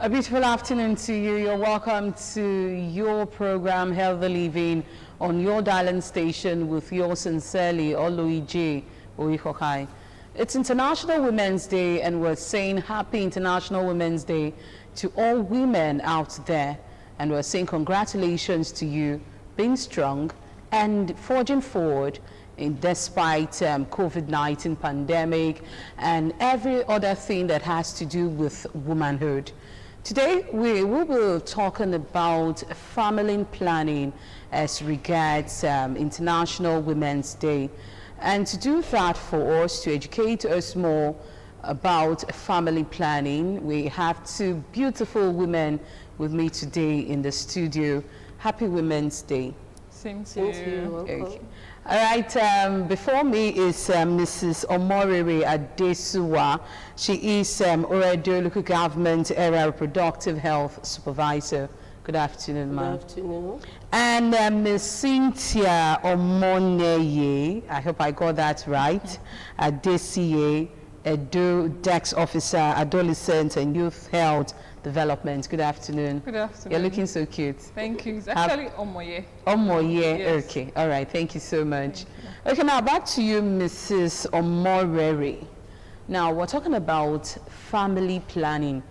A beautiful afternoon to you. You're welcome to your program, Healthy Living, on your dial-in station with yours sincerely, Oluije Oikokai. It's International Women's Day, and we're saying Happy International Women's Day to all women out there. And we're saying congratulations to you, being strong and forging forward despite COVID-19 pandemic and every other thing that has to do with womanhood. Today, we will be talking about family planning as regards International Women's Day. And to do that for us, to educate us more about family planning, we have two beautiful women with me today in the studio. Happy Women's Day. Same to you. Okay. All right, before me is Mrs. Omorere Adesuwa. She is Oredo Local Government Area Reproductive Health Supervisor. Good afternoon, ma'am. Good afternoon. And Ms. Cynthia Omoneye, I hope I got that right, Adesiye, Edo Dex Officer, Adolescent and Youth Health Development. Good afternoon. Good afternoon. You're looking so cute. Thank you. It's actually Omoye. Omoye, Yes. okay. All right, thank you so much. Okay, now back to you, Mrs. Omorere. Now, we're talking about family planning.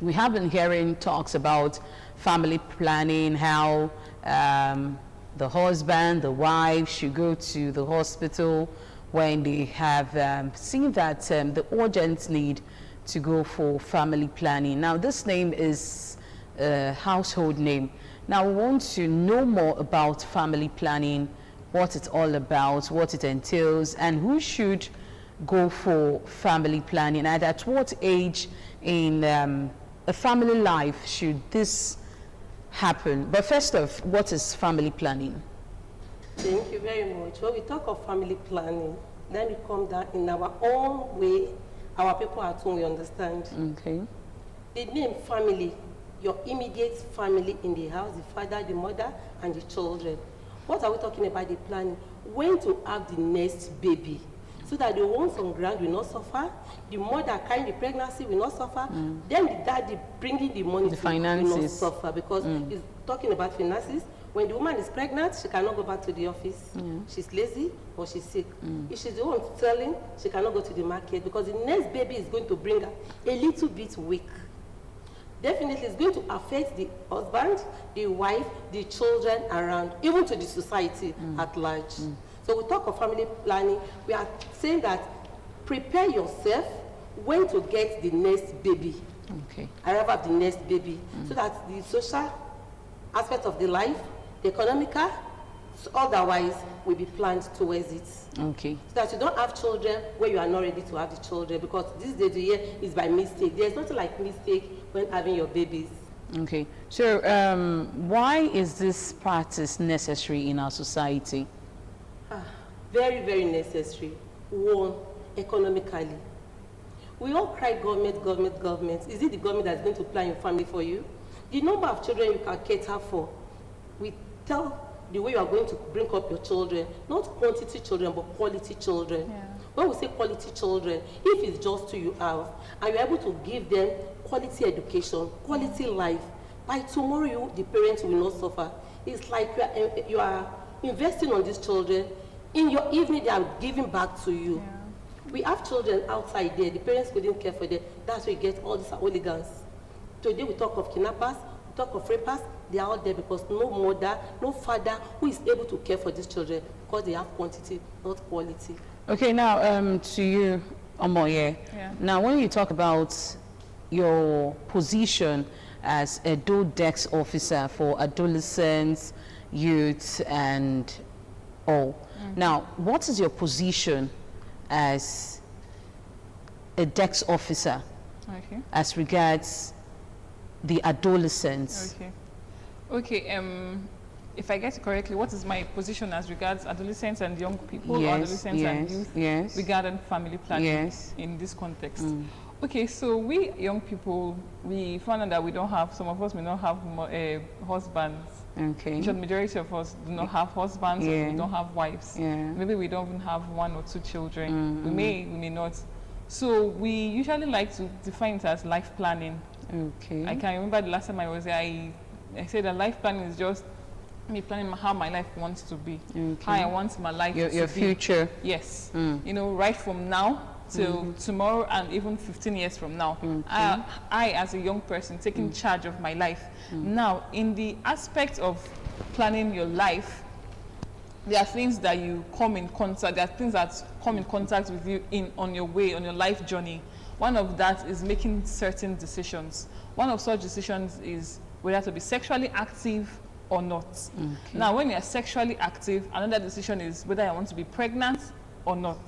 We have been hearing talks about family planning, how the husband, the wife should go to the hospital when they have seen that the urgent need to go for family planning. Now, this name is a household name. Now, we want to know more about family planning, what it's all about, what it entails, and who should go for family planning, and at what age in a family life should this happen. But first off, what is family planning? Thank you very much. When we talk of family planning, then we come down in our own way, our people at home, we understand. Okay. The name family, your immediate family in the house, the father, the mother, and the children. What are we talking about the planning? When to have the next baby, so that the ones on ground will not suffer, the mother carrying the pregnancy will not suffer, then the daddy bringing the money will not suffer, because he's talking about finances. When the woman is pregnant, she cannot go back to the office. She's lazy or she's sick. If she's the one selling, she cannot go to the market, because the next baby is going to bring her a little bit weak. Definitely, it's going to affect the husband, the wife, the children around, even to the society at large. So we talk of family planning. We are saying that prepare yourself when to get the next baby. Okay. Arrive at the next baby, so that the social aspect of the life, the economical, otherwise will be planned towards it. Okay. So that you don't have children where you are not ready to have the children, because this day to year is by mistake. There's nothing like mistake when having your babies. Okay. So why is this practice necessary in our society? Very, very necessary. One, economically. We all cry government, government, government. Is it the government that's going to plan your family for you? The number of children you can cater for, we tell the way you are going to bring up your children, not quantity children, but quality children. Yeah. When we say quality children, if it's just to you have, and you're able to give them quality education, quality life, by tomorrow you, the parents will not suffer. It's like you are investing on these children. In your evening, they are giving back to you. Yeah. We have children outside there, the parents couldn't care for them. That's where you get all these hooligans. Today we talk of kidnappers, we talk of rapers. They are out there because no mother, no father who is able to care for these children, because they have quantity, not quality. Okay, now to you, Omoye. Yeah. Now, when you talk about your position as a DODEX officer for adolescents, youth, and all. Now, what is your position as a DEX officer as regards the adolescents? Okay, if I get it correctly, what is my position as regards adolescents and young people, yes, or adolescents and youth regarding family planning in this context? Okay, so we young people, we found out that we don't have, some of us may not have husbands. Okay. The majority of us do not have husbands, or we don't have wives. Maybe we don't even have 1 or 2 children. We may not. So we usually like to define it as life planning. Okay. I can remember the last time I was there, I said that life planning is just me planning how my life wants to be, how I want my life to be. Your future. Yes. You know, right from now till tomorrow and even 15 years from now. I as a young person, taking charge of my life. Now, in the aspect of planning your life, there are things that you come in contact, there are things that come in contact with you on your way, on your life journey. One of that is making certain decisions. One of such decisions is whether to be sexually active or not. Now, when you're sexually active, another decision is whether I want to be pregnant or not.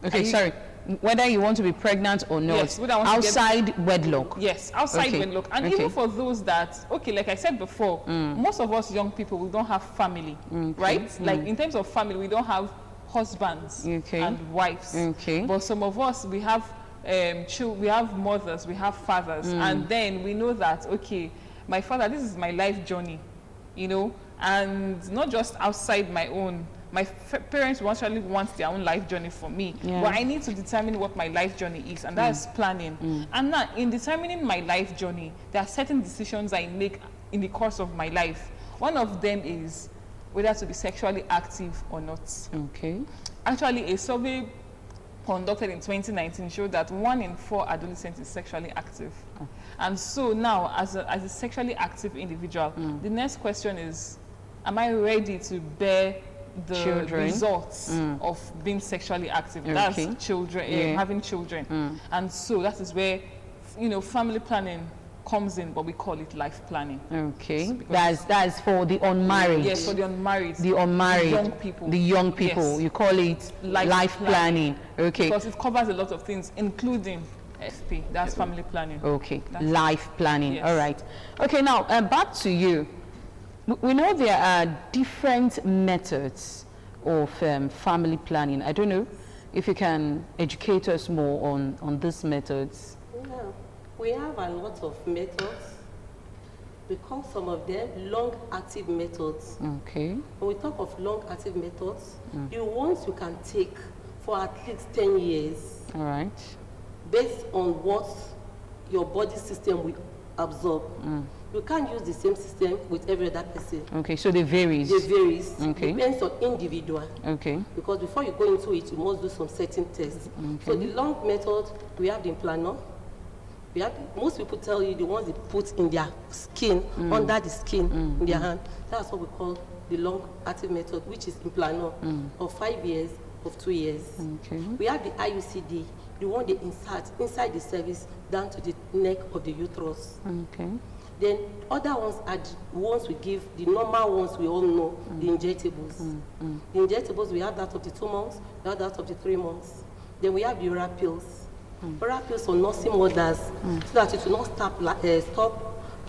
Okay, sorry. Whether you want to be pregnant or not, yes, outside wedlock. Yes, outside wedlock. And even for those that, okay, like I said before, most of us young people, we don't have family, right? Like in terms of family, we don't have husbands and wives. But some of us, we have we have mothers, we have fathers, and then we know that, okay, my father, this is my life journey, you know, and not just outside my own. My parents actually want their own life journey for me, but I need to determine what my life journey is, and that is planning. And now, in determining my life journey, there are certain decisions I make in the course of my life. One of them is whether to be sexually active or not. Okay. Actually, a survey conducted in 2019 showed that 1 in 4 adolescents is sexually active. And so now, as a sexually active individual, the next question is, am I ready to bear the results of being sexually active? That's children, having children. And so that is where, you know, family planning comes in, but we call it life planning. Okay. That's for the unmarried. Yes, for the unmarried. The unmarried. The young people. The young people. Yes. You call it life planning. Okay. Because it covers a lot of things, including FP. That's family planning. Okay. That's life planning. Yes. All right. Okay, now back to you. We know there are different methods of family planning. I don't know if you can educate us more on these methods. Yeah. We have a lot of methods. We call some of them long-active methods. Okay. When we talk of long-active methods, the ones you can take for at least 10 years. All right. Based on what your body system will absorb. You can't use the same system with every other person. Okay, so they varies. They varies. Okay. Depends on individual. Okay. Because before you go into it, you must do some certain tests. Okay. So the long method, we have the implanter. We have, most people tell you the ones they put in their skin, under the skin, in their hand. That's what we call the long active method, which is implanter of 5 years, of 2 years. Okay. We have the IUCD, the one they insert inside the cervix down to the neck of the uterus. Okay. Then other ones are the ones we give, the normal ones we all know, the injectables. The injectables, we have that of the 2 months, we have that of the 3 months. Then we have the oral pills. Oral pills for nursing mothers, so that it will not stop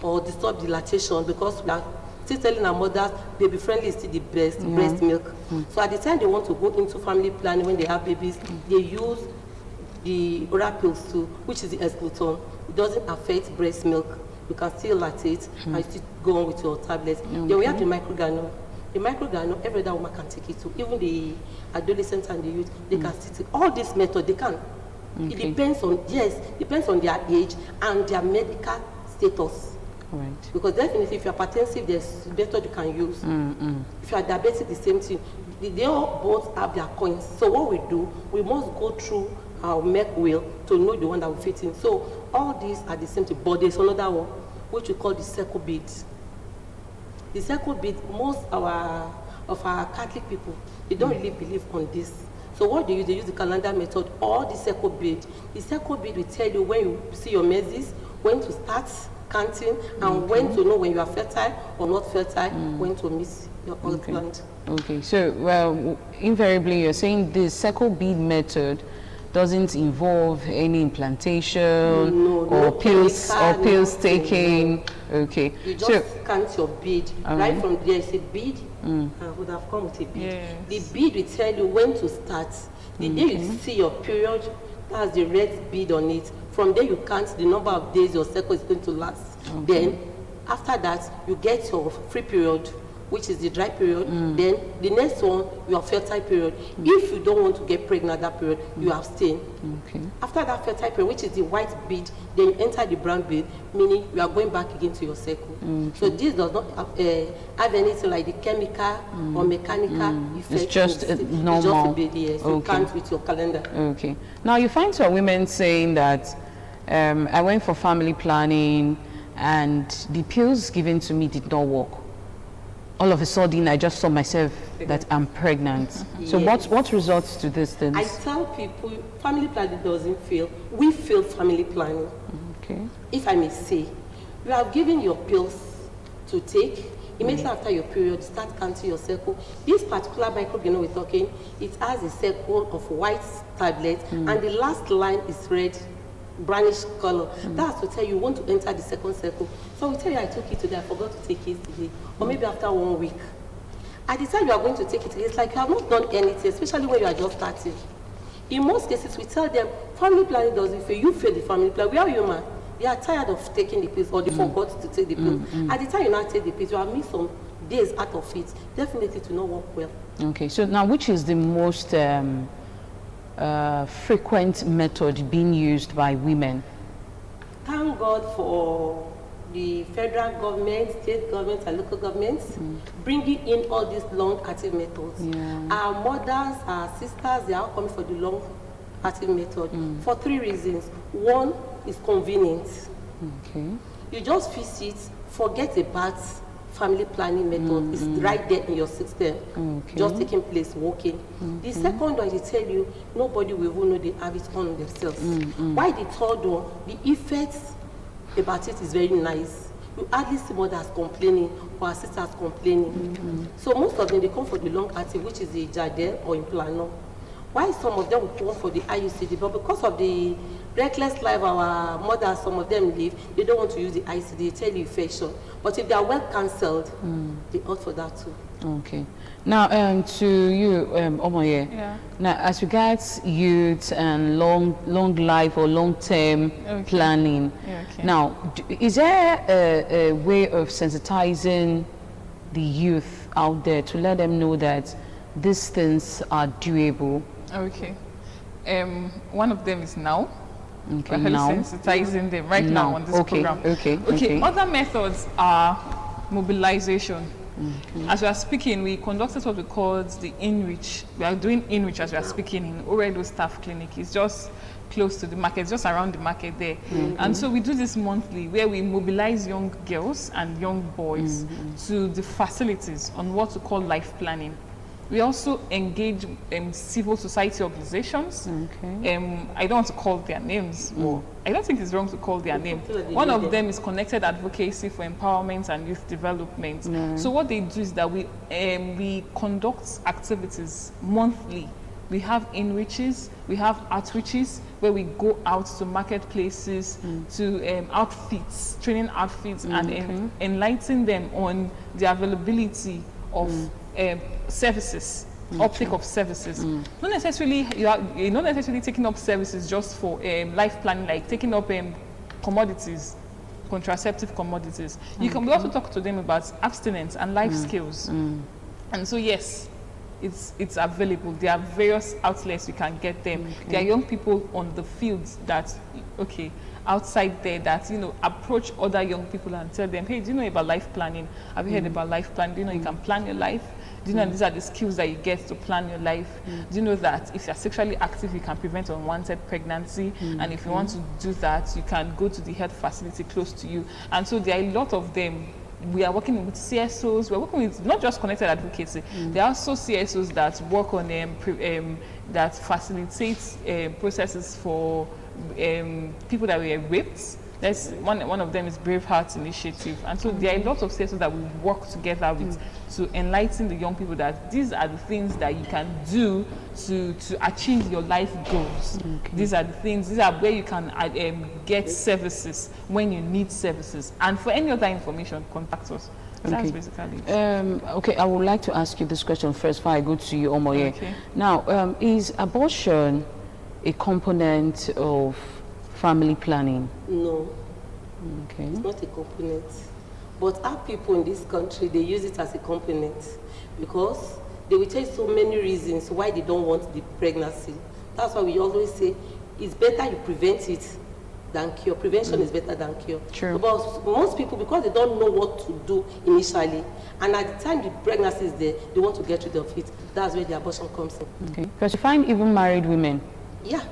or disturb the lactation, because we are still telling our mothers baby friendly is still the best breast milk. So at the time they want to go into family planning, when they have babies, they use the oral pills too, which is the Escluton. It doesn't affect breast milk. You can still lactate and still go on with your tablets. Then we have the microgranule. The microgranule, every other woman can take it too. Even the adolescents and the youth, they can still take all these methods. They can. It depends on depends on their age and their medical status. Right. Because definitely, if you're hypertensive, there's method you can use. If you're diabetic, the same thing. They all both have their coins. So what we do, we must go through our MEC wheel to know the one that will fit in. So all these are the same thing, but there's another one which we call the circle bead. The circle bead, most of our Catholic people, they don't really believe on this. So what they use the calendar method or the circle bead. The circle bead will tell you when you see your menses, when to start counting, and when to know when you are fertile or not fertile, when to miss your husband. Okay, so well, invariably you're saying the circle bead method doesn't involve any implantation or pills taking. Okay. You just count your bead. Right from there, it's a bead. I would have come with a bead. Yes. The bead will tell you when to start. The day you see your period, that's the red bead on it. From there, you count the number of days your cycle is going to last. Then, after that, you get your free period. which is the dry period. Then the next one, your fertile period. If you don't want to get pregnant that period, you abstain. After that fertile period, which is the white bead, then you enter the brown bead, meaning you are going back again to your cycle. So this does not have anything like the chemical or mechanical effect. It's just normal. It's just a bead, yes. You count with your calendar. Okay. Now you find some women saying that I went for family planning and the pills given to me did not work. All of a sudden, I just saw myself that I'm pregnant. So what results to this then? I tell people, family planning doesn't fail. We fail family planning. Okay. If I may say, you are given your pills to take. Immediately after your period, start counting your cycle. This particular microbe, we're talking, it has a cycle of white tablets, and the last line is red, brownish color. That's to tell you want to enter the second cycle. So we tell you I took it today, I forgot to take it today, or maybe after 1 week. At the time you are going to take it, it's like you have not done anything, especially when you are just starting. In most cases, we tell them family planning doesn't fail. You fail the family plan. We are human. They are tired of taking the pills, or they forgot to take the pills. At the time you not take the pills, you have missed some days out of it. Definitely to not work well. Okay, so now which is the most frequent method being used by women? Thank God for the federal government, state government, and local governments bringing in all these long-acting methods. Our mothers, our sisters, they are coming for the long-acting method for 3 reasons. One is convenience. You just fix it, forget about family planning method. It's right there in your system, just taking place, working. The second one, they tell you nobody will even know they have it on themselves. Why the third one? The effects about it is very nice. You hardly see mothers complaining or our sisters complaining. So most of them, they come for the long active, which is the Jadel or Implanon. Why some of them will come for the IUCD, but because of the reckless life our mothers, some of them live, they don't want to use the ICD, they tell you infection. But if they are well cancelled, they opt for that too. Okay. Now, to you, Omoye. Now, as regards youth and long life or long-term planning, now, is there a way of sensitizing the youth out there to let them know that these things are doable? One of them is now. We're sensitizing them right now on this program. Other methods are mobilization. As we are speaking, we conducted what we called the InReach. We are doing InReach as we are speaking in Oredo Staff Clinic. It's just close to the market, just around the market there. And so we do this monthly where we mobilize young girls and young boys to the facilities on what we call life planning. We also engage civil society organizations. I don't want to call their names, but I don't think it's wrong to call their name. One of them is Connected Advocacy for Empowerment and Youth Development. So what they do is that we conduct activities monthly. We have inreaches, we have outreaches where we go out to marketplaces, to outfits, training outfits, and enlighten them on the availability of services, uptake of services. Not necessarily, you're not necessarily taking up services just for life planning, like taking up commodities, contraceptive commodities. You can also talk to them about abstinence and life skills. And so yes, it's available. There are various outlets you can get them. There are young people on the fields that, outside there that, approach other young people and tell them, hey, do you know about life planning? Have you heard about life planning? Do you know you can plan your life? Do you know these are the skills that you get to plan your life? Do you know that if you're sexually active, you can prevent unwanted pregnancy? And if you want to do that, you can go to the health facility close to you. And so there are a lot of them. We are working with CSOs. We're working with not just Connected Advocacy. There are also CSOs that work on that facilitates processes for people that were raped. That's one of them is Brave Hearts Initiative. And so there are a lot of CSOs that we work together with to enlighten the young people that these are the things that you can do to achieve your life goals. These are the things, these are where you can get services when you need services. And for any other information, contact us. That's basically it. Okay, I would like to ask you this question first before I go to you, Omoye. Now, is abortion a component of family planning? No. It's not a component. But our people in this country, they use it as a compliment because they will tell you so many reasons why they don't want the pregnancy. That's why we always say it's better you prevent it than cure. Prevention is better than cure. True. But most people, because they don't know what to do initially, and at the time the pregnancy is there, they want to get rid of it. That's where the abortion comes in. Okay. Because you find even married women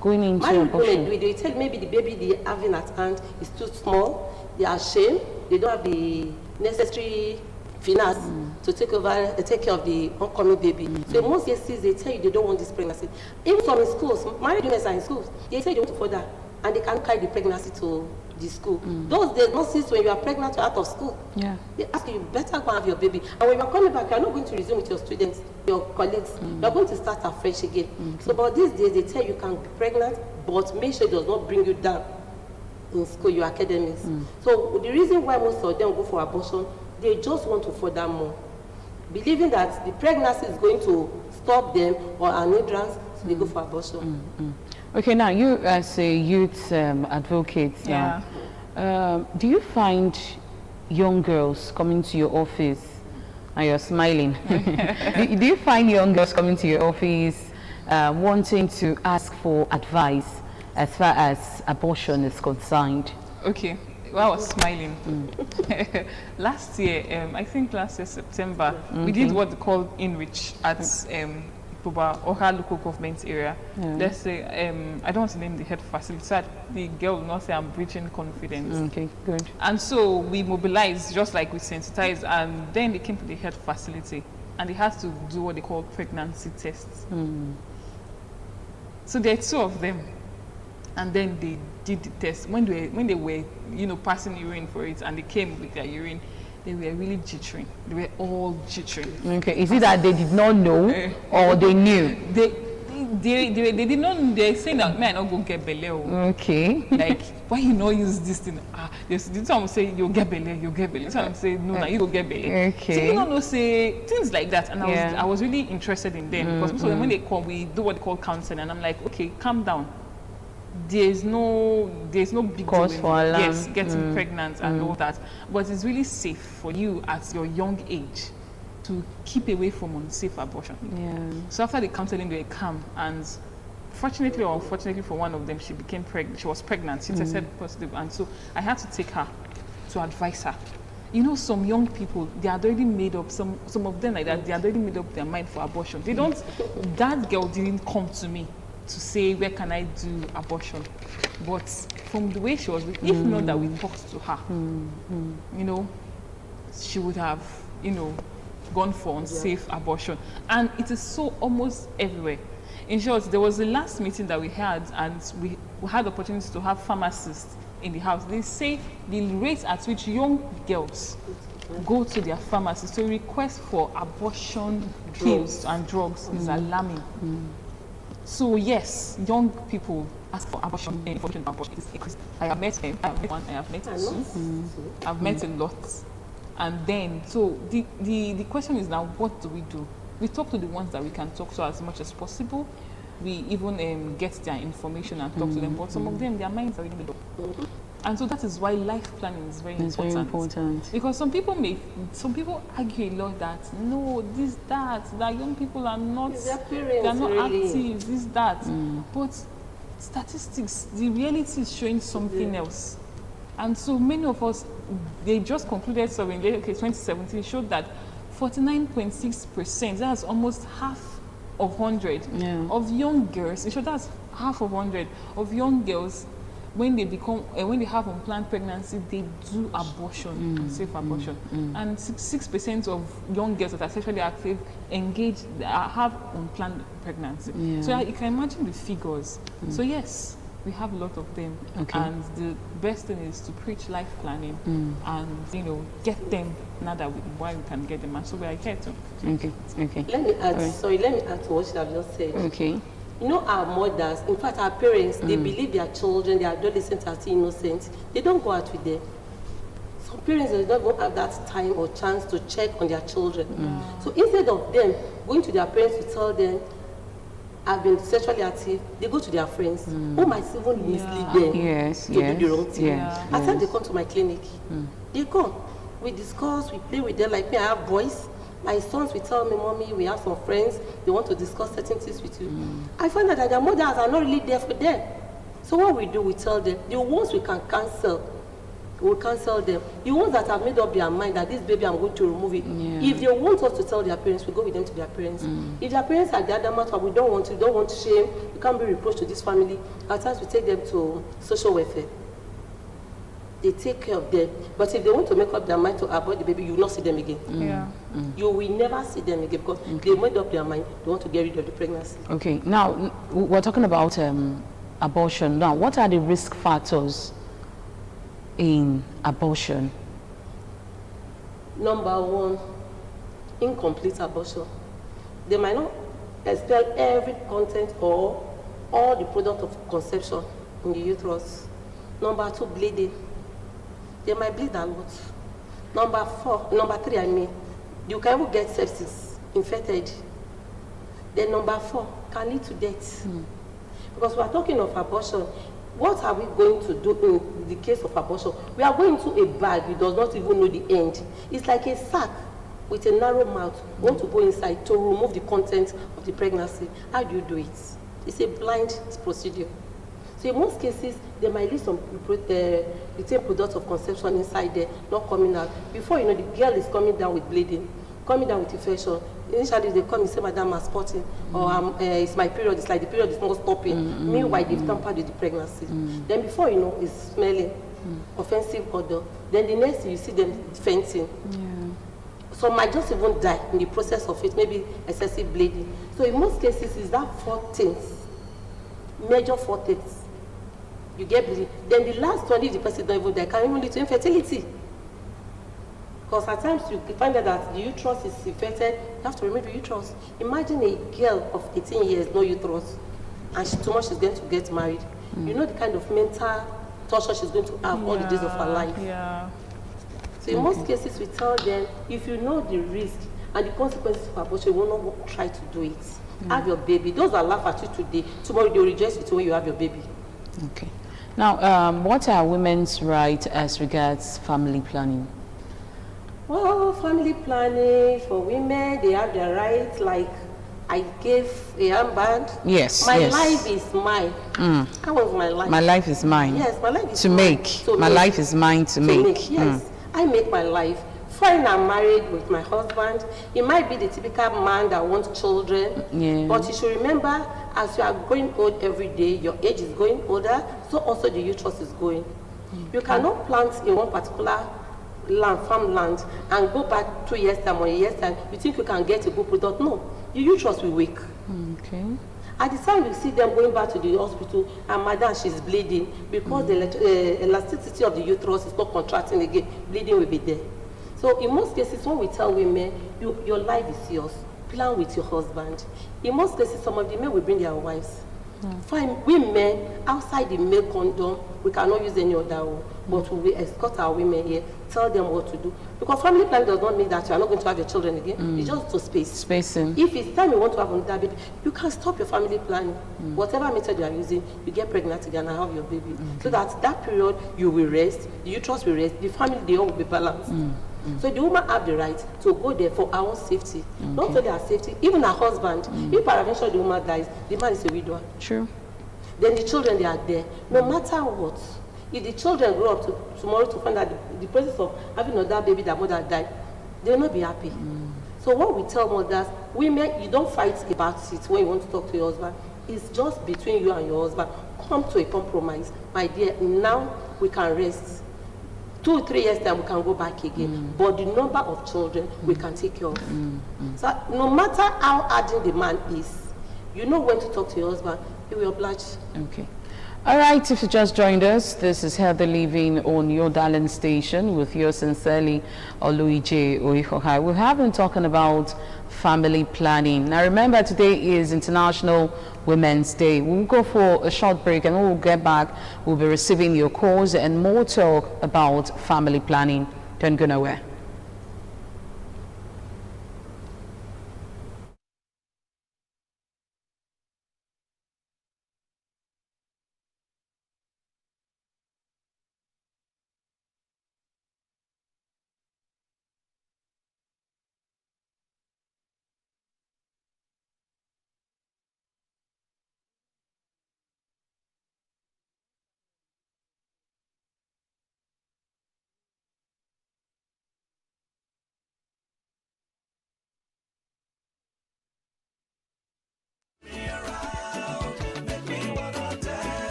going into abortion. Women, they tell maybe the baby they having at hand is too small, they are ashamed, they don't have the necessary finance to take care of the oncoming baby. So in most cases, they tell you they don't want this pregnancy. Even some in schools, married women are in schools, they say they want to further, and they can't carry the pregnancy to the school. Those days, not since when you are pregnant or out of school. They ask you better go and have your baby. And when you are coming back, you are not going to resume with your students, your colleagues. You are going to start afresh again. So about these days, they tell you can be pregnant, but make sure it does not bring you down in school, your academics. So the reason why most of them go for abortion, they just want to further more, believing that the pregnancy is going to stop them or an hindrance, so they go for abortion. Okay, now you as a youth advocate now, do you find young girls coming to your office, and you're smiling, do you find young girls coming to your office wanting to ask for advice as far as abortion is concerned? Okay, well, I was smiling. Last year, I think last year, September, we did what they called InReach at Oha local government area. Let's say, I don't want to name the head facility, so that the girl will not say I'm breaching confidence. Okay, good. And so we mobilized, just like we sensitized, and then they came to the head facility, and they had to do what they call pregnancy tests. So there are 2 of them, and then they did the test. When they were, passing urine for it, and they came with their urine, they were really jittering. They were all jittering. Okay, is it that they did not know or they knew? They did not. They're saying that man, I'll go get belly. Okay. Like, why you not use this thing? This time will say you'll get belly, you'll get belly. This time will say no, now you go get belly. Okay. So you don't say things like that, and I was really interested in them because most of them, when they come, we do what they call counseling, and I'm like, okay, calm down. There's no big cause for alarm. Yes, getting pregnant and all that, but it's really safe for you at your young age to keep away from unsafe abortion. So after the counseling, they were calm, and fortunately or unfortunately for one of them, she became pregnant. She was pregnant. She tested positive, and so I had to take her to advise her. Some young people, they had already made up, some of them like that, they had already made up their mind for abortion. They don't. That girl didn't come to me to say, where can I do abortion? But from the way she was, if not that we talked to her, she would have, gone for unsafe abortion. And it is so almost everywhere. In short, there was the last meeting that we had, and we had the opportunity to have pharmacists in the house. They say the rate at which young girls go to their pharmacists to request for abortion pills and drugs is alarming. So yes, young people ask for abortion. I have met one, I have met 2, I've met a lot. And then, so the question is now, what do? We talk to the ones that we can talk to as much as possible. We even get their information and talk to them, but some of them, their minds are already made up. And so that is why life planning is very important. Because some people argue a lot that no, that young people are not, they are not active, this, that. But statistics, the reality is showing something else. And so many of us, they just concluded survey, 2017 showed that 49.6%, that's almost half of 100 of young girls. It showed that's half of 100 of young girls. When they have unplanned pregnancy, they do abortion, unsafe abortion. And 6% of young girls that are sexually active have unplanned pregnancy. So you can imagine the figures. So yes, we have a lot of them. And the best thing is to preach life planning and get them now that why we can get them. And so we are here too. Let me add. Sorry, let me add to what you have just said. Our mothers, in fact our parents, they believe their children, their adolescents are still innocent. They don't go out with them. Some parents, they don't have that time or chance to check on their children. So instead of them going to their parents to tell them, I've been sexually active, they go to their friends who might even mislead them to do the wrong thing. At times they come to my clinic. They come. We discuss, we play with them. Like me, I have boys. My sons will tell me, Mommy, we have some friends. They want to discuss certain things with you. I find out that their mothers are not really there for them. So what we do, we tell them. The ones we can cancel, we'll cancel them. The ones that have made up their mind that this baby, I'm going to remove it. Yeah. If they want us to tell their parents, we go with them to their parents. If their parents are the other matter, we don't want shame, you can't be reproached to this family. At times we take them to social welfare. They take care of them. But if they want to make up their mind to abort the baby, you will not see them again. Yeah. You will never see them again because they made up their mind, they want to get rid of the pregnancy. Okay, now we're talking about abortion. Now, what are the risk factors in abortion? Number one, incomplete abortion. They might not expel every content or all the product of conception in the uterus. Number two, bleeding. They might bleed a lot. Number three, you can even get sepsis, infected. Then number four, can lead to death. Because we are talking of abortion. What are we going to do in the case of abortion? We are going to a bag, we does not even know the end. It's like a sack with a narrow mouth. We want to go inside to remove the content of the pregnancy. How do you do it? It's a blind procedure. So in most cases, there might be some retained products of conception inside there, not coming out. Before you know, the girl is coming down with bleeding, coming down with infection. Initially, they come and say, Madam, I'm spotting, or it's my period. It's like the period is not stopping. Meanwhile, they've tampered with the pregnancy. Then before you know, it's smelling, offensive odor. Then the next thing, you see them fainting. Some might just even die in the process of it, maybe excessive bleeding. So in most cases, it's that four things, major four things. You get bleeding. Then the last one, if the person don't even die, can even lead to infertility. Because at times you find out that the uterus is infected, you have to remove the uterus. Imagine a girl of 18 years, no uterus, and tomorrow she's going to get married. You know the kind of mental torture she's going to have all the days of her life. So in most cases, we tell them, if you know the risk and the consequences of abortion, you will not try to do it. Have your baby. Those that laugh at you today, tomorrow they will reject you when you have your baby. Okay. Now, what are women's rights as regards family planning? Well, family planning for women, they have their rights. Like I gave a armband. Yes. My life is mine. How was my life? My life is mine. Yes, my life is to mine. Make. My life is mine to make. Yes, I make my life. Fine, I'm married with my husband. He might be the typical man that wants children. But you should remember, as you are growing old every day, your age is going older, so also the uterus is going. You cannot plant in one particular land, farmland, and go back 2 years time or a year's time. You think you can get a good product? No, your uterus will wake. At the time you see them going back to the hospital, and madam, she's bleeding because the elasticity of the uterus is not contracting again. Bleeding will be there. So in most cases, when we tell women, your life is yours, plan with your husband. In most cases, some of the men will bring their wives. Fine, women, outside the male condom, we cannot use any other one, but we will escort our women here, tell them what to do. Because family planning does not mean that you are not going to have your children again. It's just to space. Spacing. If it's time you want to have another baby, you can stop your family planning. Whatever method you are using, you get pregnant again and have your baby. So that period, you will rest, the uterus will rest, the family, they all will be balanced. So the woman have the right to go there for her own safety. Not only her safety, even her husband. If peradventure the woman dies, the man is a widower. True. Then the children, they are there. No matter what, if the children grow up tomorrow to find out the process of having another baby that mother died, they will not be happy. So what we tell mothers, women, you don't fight about it when you want to talk to your husband. It's just between you and your husband. Come to a compromise. My dear, now we can rest. 2 or 3 years time, we can go back again. But the number of children we can take care of. So no matter how hardened the man is, you know when to talk to your husband, he will oblige. Okay. All right, if you just joined us, this is Healthy Living on your darling station with yours sincerely, Oluije Oihohai. We have been talking about family planning. Now remember, today is International Women's Day. We'll go for a short break, and when we'll get back, we'll be receiving your calls and more talk about family planning. Don't go nowhere.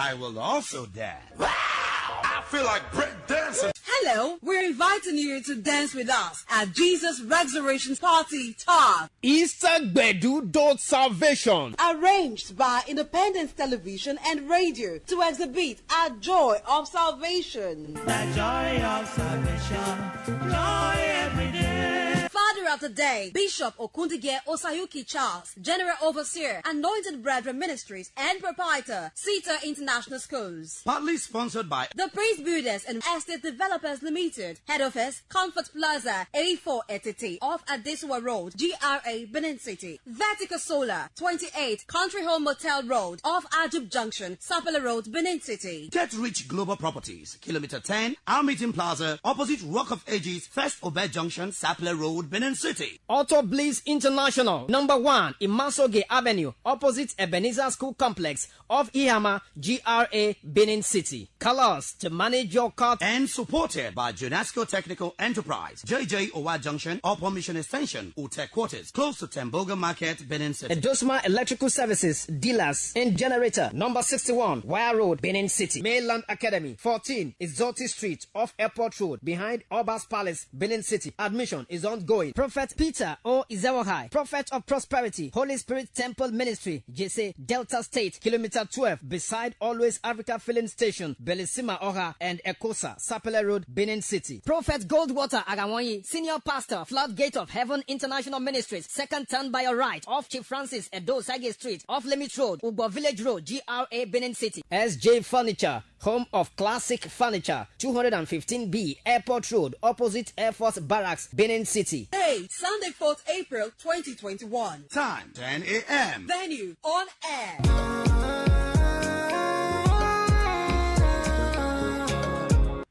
I will also dance. I feel like break dancing. Hello, we're inviting you to dance with us at Jesus Resurrection Party Talk. Easter Gbedu Dot Salvation. Arranged by Independence Television and Radio to exhibit our joy of salvation. The joy of salvation, joy every day. Father of the Day, Bishop Okundige Osayuki Charles, General Overseer, Anointed Brethren Ministries, and Proprietor, Sita International Schools. Partly sponsored by The Praise Builders and Estate Developers Limited. Head Office, Comfort Plaza, A4 Etiti, off Adesua Road, GRA, Benin City. Vertical Solar, 28, Country Home Motel Road, off Ajub Junction, Sapele Road, Benin City. Get Rich Global Properties, Kilometer 10, Our Meeting Plaza, opposite Rock of Ages, First Obed Junction, Sapele Road, Benin City. Auto Bliss International, number 1, Imasoge Avenue, opposite Ebenezer School Complex of Ihama, GRA, Benin City. Call us to manage your car. And supported by Jonasco Technical Enterprise, JJ Owa Junction, Upper Mission Extension, Ute Quarters, close to Temboga Market, Benin City. Edosma Electrical Services, Dealers and Generator, number 61, Wire Road, Benin City. Mainland Academy, 14, Izoti Street, off Airport Road, behind Obas Palace, Benin City. Admission is ongoing. Prophet Peter O. Izewahai, Prophet of Prosperity, Holy Spirit Temple Ministry, JC, Delta State, Kilometer 12, beside Always Africa Filling Station, Belisima Oha, and Ekosa, Sapele Road, Benin City. Prophet Goldwater Agawanyi, Senior Pastor, Floodgate of Heaven International Ministries, second turn by your right, off Chief Francis Edo Sage Street, off Limit Road, Ubo Village Road, GRA, Benin City. SJ Furniture, home of classic furniture, 215B, Airport Road, opposite Air Force Barracks, Benin City. Hey, Sunday, 4th April 2021. Time 10 a.m. Venue on air.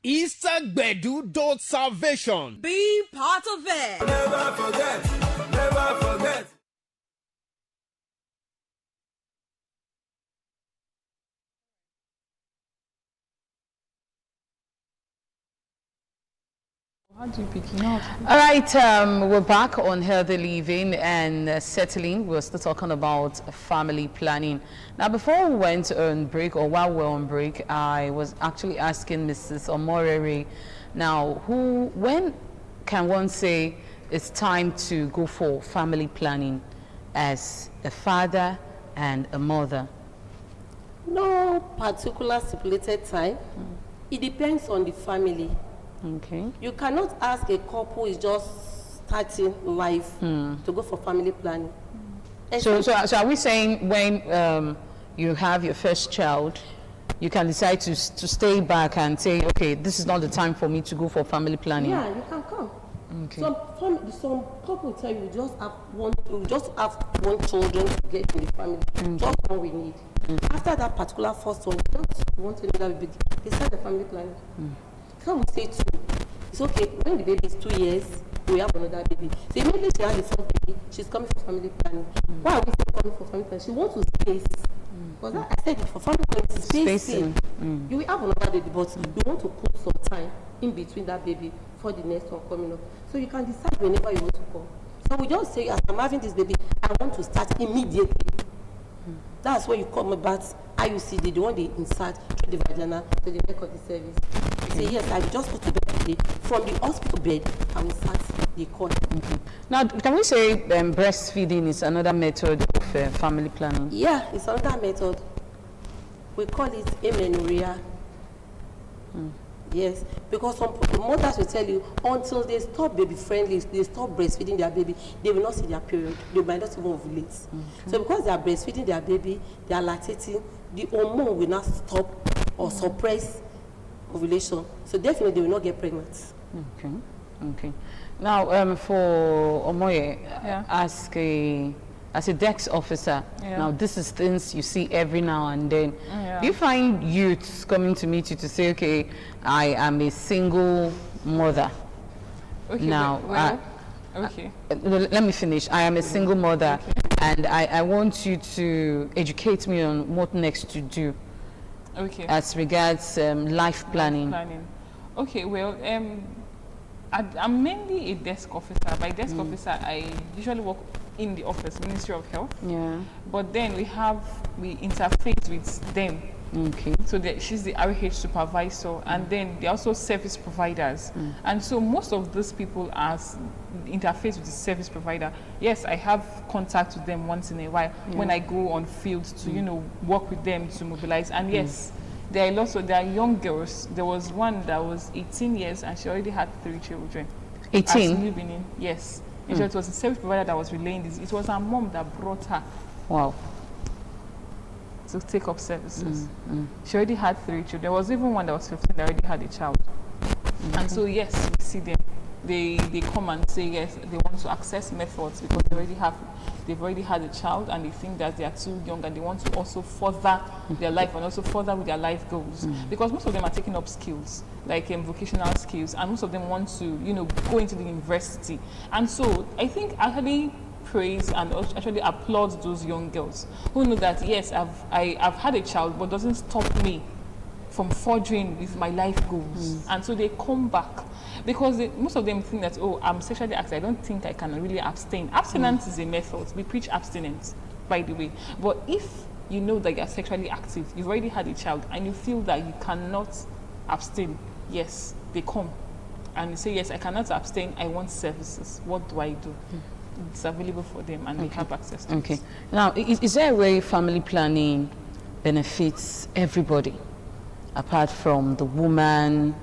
Easter Gbedu Dot Salvation. Be part of it. Never forget, never forget. How do you begin out? All right, we're back on healthy living and settling. We're still talking about family planning. Now, before we went on break, or while we're on break, I was actually asking Mrs. Omorere, now, when can one say it's time to go for family planning as a father and a mother? No particular stipulated time. It depends on the family. Okay. You cannot ask a couple who is just starting life to go for family planning. So are we saying when you have your first child, you can decide to stay back and say, okay, this is not the time for me to go for family planning? Yeah, you can come. Okay. Some couple tell you just have one children to get in the family. Just one we need. After that particular first one, we don't want another baby. They start the family planning. Can we say 2? It's okay. When the baby is 2 years, we have another baby. So immediately she has the first baby, she's coming for family planning. Why are we still coming for family planning? She wants to space. Because I said it, for family planning, spacing. You will have another baby, but you want to put some time in between that baby for the next one coming up. So you can decide whenever you want to come. So we just say, as I'm having this baby, I want to start immediately. That's when you come about IUCD, the one they insert through the vagina to the neck of the cervix. You say, yes, I just put the bed today. From the hospital bed, I will start the cord. Now, can we say breastfeeding is another method of family planning? Yeah, it's another method. We call it amenorrhea. Yes, because some mothers will tell you until they stop baby friendly, they stop breastfeeding their baby, they will not see their period. They might not even ovulate. So because they are breastfeeding their baby, they are lactating, the hormone will not stop or suppress ovulation. So definitely they will not get pregnant. Okay. Now, for Omoye, as a desk officer, now this is things you see every now and then. Do you find youths coming to meet you to say, okay, I am a single mother? Okay, now, let me finish. I am a single mother, and I want you to educate me on what next to do. Okay. As regards life planning. Okay, well, I'm mainly a desk officer. By desk officer, I usually work in the office, Ministry of Health. Yeah. But then we interface with them Okay. So she's the RH supervisor, and then they're also service providers. And so most of these people interface with the service provider. Yes, I have contact with them once in a while when I go on field to, work with them to mobilize. And yes, there are young girls. There was one that was 18 years and she already had 3 children. 18? Yes. And so it was a service provider that was relaying this. It was her mom that brought her. Wow. To take up services. She already had 3 children. There was even one that was 15 that already had a child. And so yes, we see them. They come and say yes, they want to access methods because they've already had a child and they think that they are too young and they want to also further their life and also further with their life goals. Because most of them are taking up skills, like vocational skills, and most of them want to, go into the university. And so I think actually praise and actually applaud those young girls who know that yes, I've had a child, but doesn't stop me from forging with my life goals. And so they come back because most of them think that, oh, I'm sexually active, I don't think I can really abstain. Abstinence is a method. We preach abstinence, by the way. But if you know that you're sexually active, you've already had a child, and you feel that you cannot abstain, yes, they come and they say, yes, I cannot abstain, I want services. What do I do? It's available for them and they have access to it. Now, is there a way family planning benefits everybody apart from the woman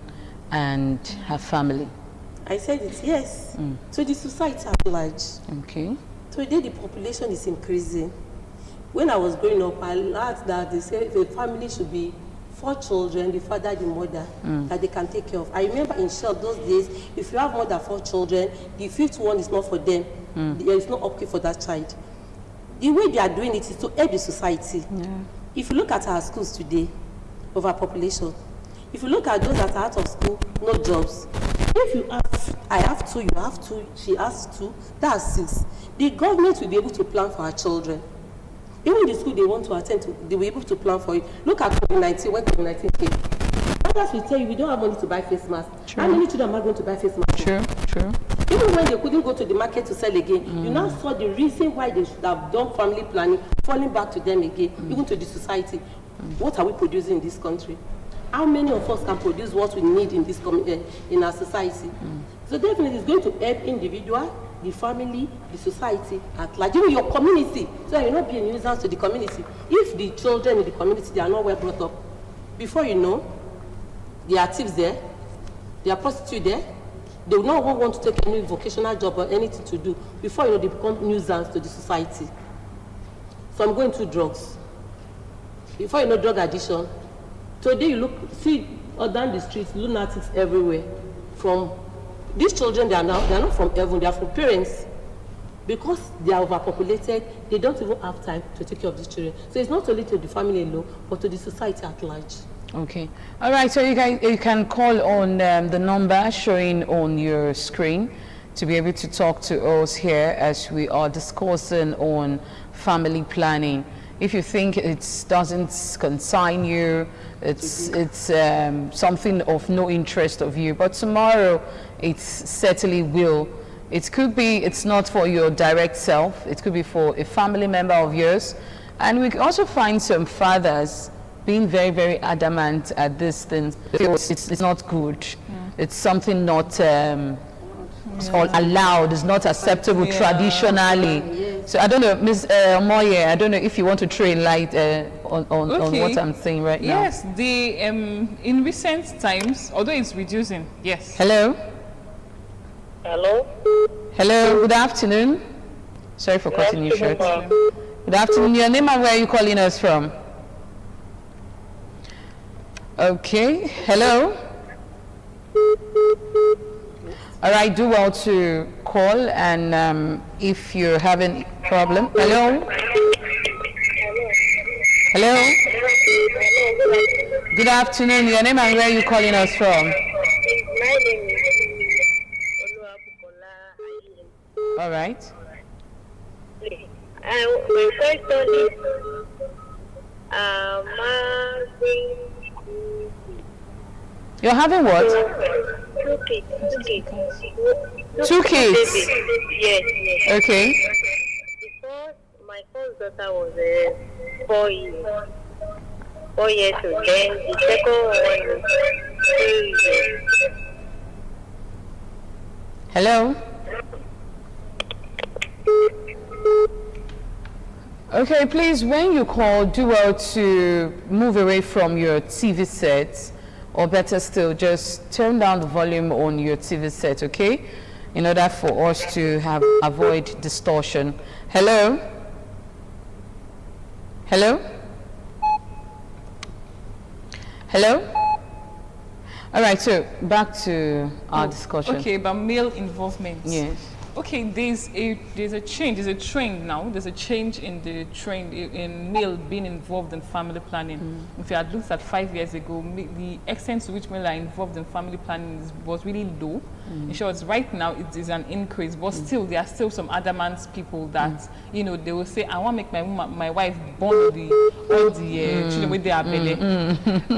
and her family? I said it, yes. So the society at large. Okay. Today the population is increasing. When I was growing up, I learned that they say the family should be 4 children, the father, the mother, that they can take care of. I remember in short those days, if you have more than 4 children, the 5th one is not for them. There is no upkeep for that child. The way they are doing it is to help the society. If you look at our schools today, overpopulation. If you look at those that are out of school, no jobs. If you have, I have 2, you have 2, she has 2, that's 6. The government will be able to plan for our children. Even the school they want to attend to, they will be able to plan for it. Look at COVID-19, when COVID-19 came. Others will tell you, we don't have money to buy face masks. How many children are going to buy face masks? True. Even when they couldn't go to the market to sell again, you now saw the reason why they should have done family planning, falling back to them again, even to the society. What are we producing in this country? How many of us can produce what we need in this in our society? So definitely it's going to help individual, the family, the society at large, even your community, so that you'll not be a nuisance to the community. If the children in the community, they are not well brought up, before you know, there are thieves there, there are prostitutes there, they will not want to take any vocational job or anything to do. Before you know, they become nuisance to the society. So I'm going to drugs. Before you know, drug addiction. Today you see down the streets, lunatics everywhere. From these children, they are not from heaven, they are from parents. Because they are overpopulated, they don't even have time to take care of these children. So it's not only to the family alone, but to the society at large. Okay. All right, so you can call on the number showing on your screen to be able to talk to us here as we are discussing on family planning. If you think it doesn't concern you, it's something of no interest of you, but tomorrow it certainly will. It could be, it's not for your direct self, it could be for a family member of yours. And we also find some fathers being very, very adamant at this thing. It's not good. It's something not allowed, it's not acceptable traditionally. So I don't know, Ms. Moye, I don't know if you want to throw light on what I'm saying right now. Yes, in recent times, although it's reducing, yes. Hello? Hello? Hello, good afternoon. Sorry for cutting you short. Good afternoon, your name and where are you calling us from? Okay, hello? All right, do well to call, and if you're having a problem. Hello? Hello? Good afternoon, your name and where are you calling us from? My name is Oluwabukola. All right. My question is, You're having what? 2 kids. 2 kids? Yes. Okay. Because my first daughter was 4 years. 4 years old. Then the second one is 3 years. Hello? Okay, please, when you call, do well to move away from your TV set, or better still, just turn down the volume on your TV set, okay? In order for us to avoid distortion. Hello? Hello? Hello? All right, so back to our discussion. Okay, about male involvement. Yes. Okay, there's a change, there's a trend now. There's a change in the trend in male being involved in family planning. If you had looked at 5 years ago, the extent to which male are involved in family planning was really low. In short, right now it is an increase, but still there are still some adamant people that you know they will say, I want to make my wife born all the children with their belly.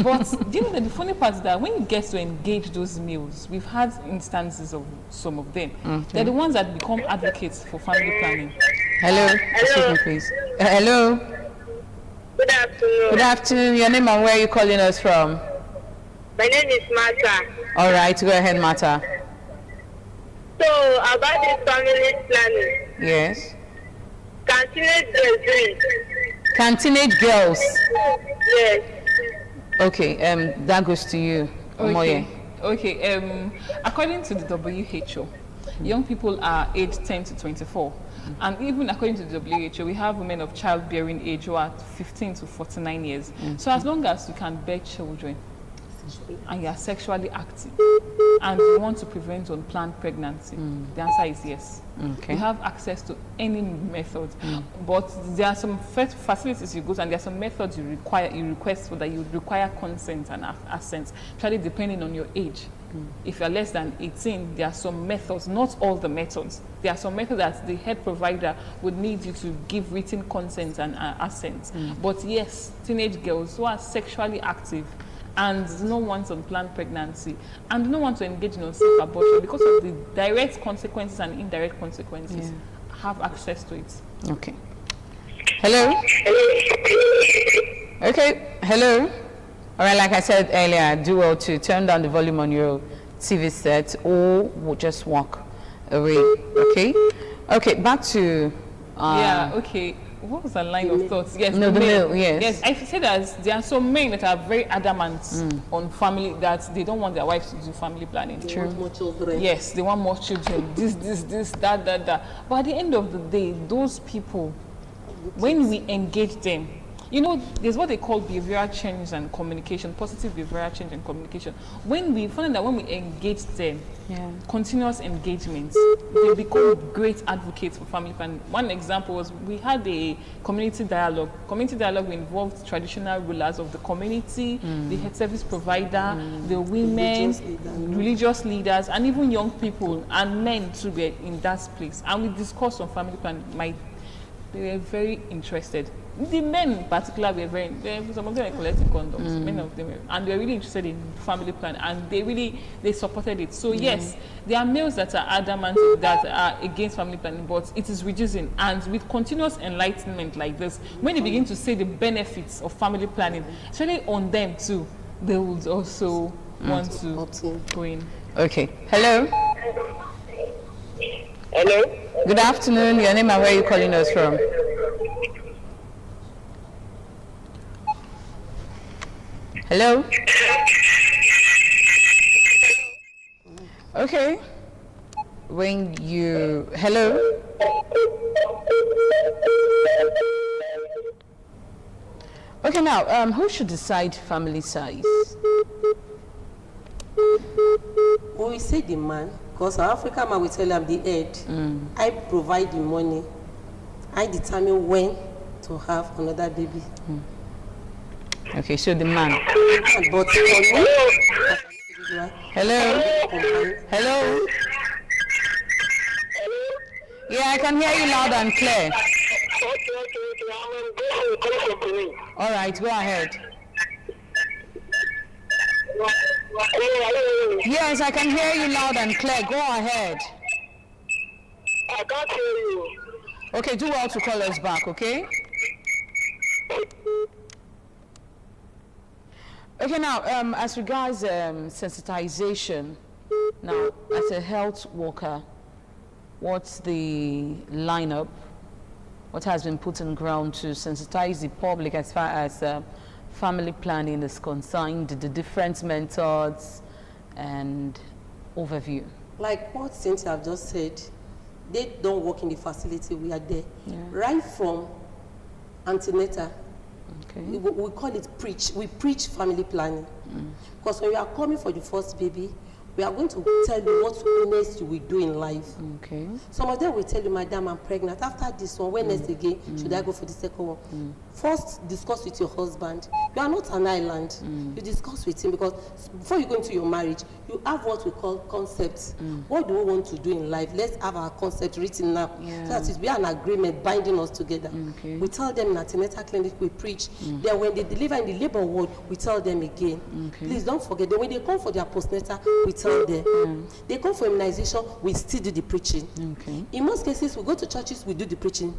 But you know the funny part is that when you get to engage those males, we've had instances of some of them. They're the ones that become advocates for family planning. Hello? Excuse me, please. Hello? Good afternoon. Good afternoon. Your name and where are you calling us from? My name is Martha. All right, go ahead, Martha. So, about this family planning. Yes. Can teenage girls do it? Can teenage girls? Yes. Okay, that goes to you, Omoye. Okay, according to the WHO, young people are aged 10 to 24. And even according to the WHO, we have women of childbearing age who are 15 to 49 years. So as long as you can bear children and you are sexually active and you want to prevent unplanned pregnancy, the answer is yes. Okay. You have access to any method, but there are some facilities you go to and there are some methods you request for that you require consent and assent, actually depending on your age. If you're less than 18, there are some methods, not all the methods. There are some methods that the health provider would need you to give written consent and assent. But yes, teenage girls who are sexually active and no want unplanned pregnancy and no want to engage in unsafe abortion because of the direct consequences and indirect consequences, have access to it. Okay. Hello? Okay, hello? All right, like I said earlier, do well to turn down the volume on your TV set or we'll just walk away, okay? Okay, back to... yeah, okay. What was the line of thoughts? Yes, no, the male, yes. Yes, I said that there are some men that are very adamant on family, that they don't want their wives to do family planning. They want more children. Yes, they want more children, this, that. But at the end of the day, those people, when we engage them, you know, there's what they call behavioral change and communication, positive behavioral change and communication. When we find that when we engage them, continuous engagement, they become great advocates for family planning. One example was we had a community dialogue. Community dialogue involved traditional rulers of the community, the health service provider, the women, religious leaders, and even young people and men too were in that place. And we discussed on family planning. They were very interested. The men in particular were some of them were collecting condoms, many of them were, and they were really interested in family plan, and they supported it. So yes, there are males that are adamant that are against family planning, but it is reducing. And with continuous enlightenment like this, when they begin to say the benefits of family planning, especially on them too, they would also want to go in. Okay. Hello? Hello? Good afternoon. Your name and where are you calling us from? Hello? Okay. When you... Hello? Okay, now, who should decide family size? When we say the man, because our African man will tell you I'm the head, I provide the money, I determine when to have another baby. Okay, so the man. But for me, hello? Hello? Yeah, I can hear you loud and clear. All right, go ahead. Yes, I can hear you loud and clear. Go ahead. I can't hear you. Okay, do well to call us back, okay? Okay, now, as regards sensitization, now, as a health worker, what's the lineup? What has been put on ground to sensitize the public as far as family planning is concerned, the different methods and overview? Like what Cynthia have just said, they don't work in the facility, we are there. Yeah. Right from antenatal, okay. we call it preach. We preach family planning. Because when you are coming for the first baby, we are going to tell you what next you will do in life. Okay. Some of them will tell you, Madam, I'm pregnant. After this one, when next again should I go for the second one? First, discuss with your husband. You are not an island. You discuss with him, because before you go into your marriage, you have what we call concepts. What do we want to do in life? Let's have our concept written now. Yeah. So that is, we are an agreement binding us together. Okay. We tell them in antenatal clinic, we preach. Then when they deliver in the labor ward, we tell them again. Okay. Please don't forget that when they come for their postnatal, we tell them. They come for immunization, we still do the preaching. Okay. In most cases, we go to churches, we do the preaching.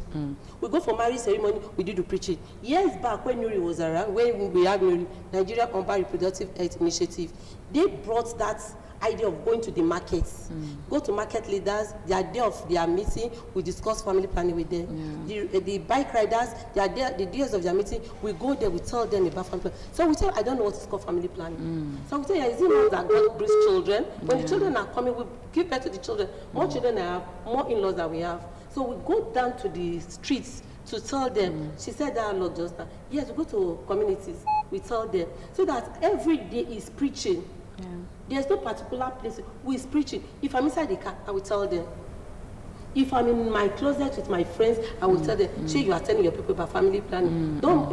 We go for marriage ceremony, we do the preaching. Years back, when Nuri was around, when we had Nuri, Nigeria Combined Reproductive Health Initiative, they brought that idea of going to the markets. Go to market leaders, the day of their meeting, we discuss family planning with them. The bike riders, the days of their meeting, we go there, we tell them about family planning. So we tell, I don't know what is called family planning. So we say, yeah, is it not that God brings children? When the children are coming, we give birth to the children. More children I have, more in-laws that we have. So we go down to the streets to tell them. She said that a lot just now. Yes, we go to communities, we tell them. So that every day is preaching. There's no particular place who is preaching. If I'm inside the car, I will tell them. If I'm in my closet with my friends, I will tell them. Sure, you are telling your people about family planning. Don't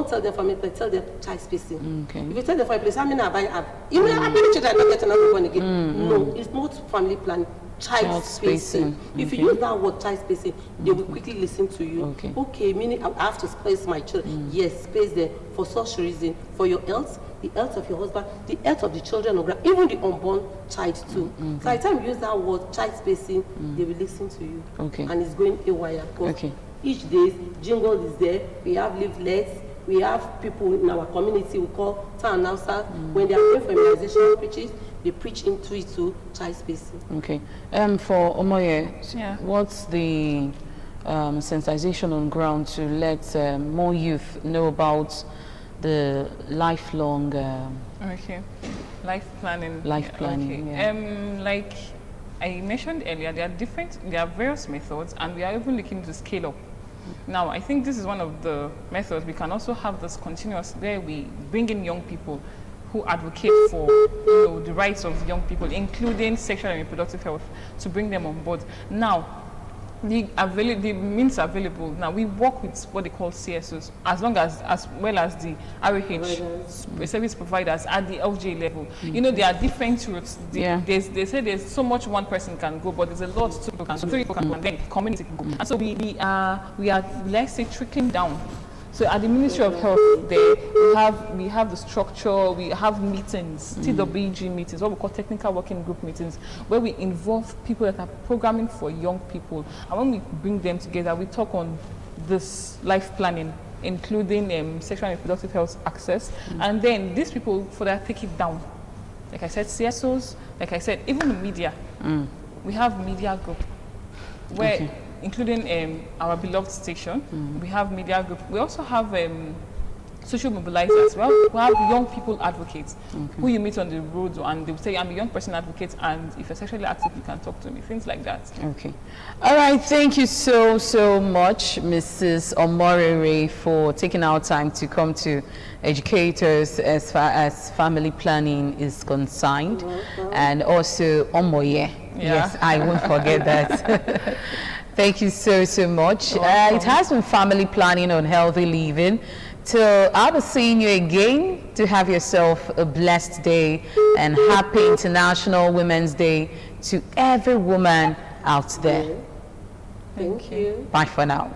tell them family planning, tell them child spacing. Okay. If you tell them family planning, how many have I have? Even how many children are not getting another one again? No, it's not family planning. Child spacing. If you use that word child spacing, they will quickly listen to you. Okay, meaning I have to space my children. Yes, space them for such reason, for your health, the health of your husband, the health of the children, even the unborn child too. So by the time you use that word child spacing, they will listen to you. And it's going haywire. Each day, jingle is there. We have leaflets. We have people in our community we call town announcers. When they are going for immunization preaches, they preach into it to child spacing. Okay. For Omoye, what's the sensitization on ground to let more youth know about the lifelong life planning? Life planning. Like I mentioned earlier, there are various methods, and we are even looking to scale up. Now, I think this is one of the methods. We can also have this continuous, where we bring in young people who advocate for the rights of young people, including sexual and reproductive health, to bring them on board. Now, the means available. Now, we work with what they call CSOs, as well as the RAH service providers at the LJ level. There are different routes. They say there's so much one person can go, but there's a lot two people can, so three people can, and then community can go. And so we are, let's say, trickling down. So at the Ministry of Health, we have the structure, we have meetings, TWG meetings, what we call technical working group meetings, where we involve people that are programming for young people. And when we bring them together, we talk on this life planning, including sexual and reproductive health access. And then these people, for that, take it down. Like I said, CSOs, like I said, even the media. We have media group, where including our beloved station, we have media group. We also have social mobilizers. We have young people advocates who you meet on the road, and they will say, I'm a young person advocate, and if you're sexually active, you can talk to me, things like that. Okay. All right, thank you so much, Mrs. Omorere, for taking our time to come to educate us as far as family planning is concerned. And also Omoye. Yes, I won't forget that. Thank you so much. It has been family planning on healthy living. Till I'll be seeing you again. To have yourself a blessed day and happy International Women's Day to every woman out there. Thank you. Bye for now.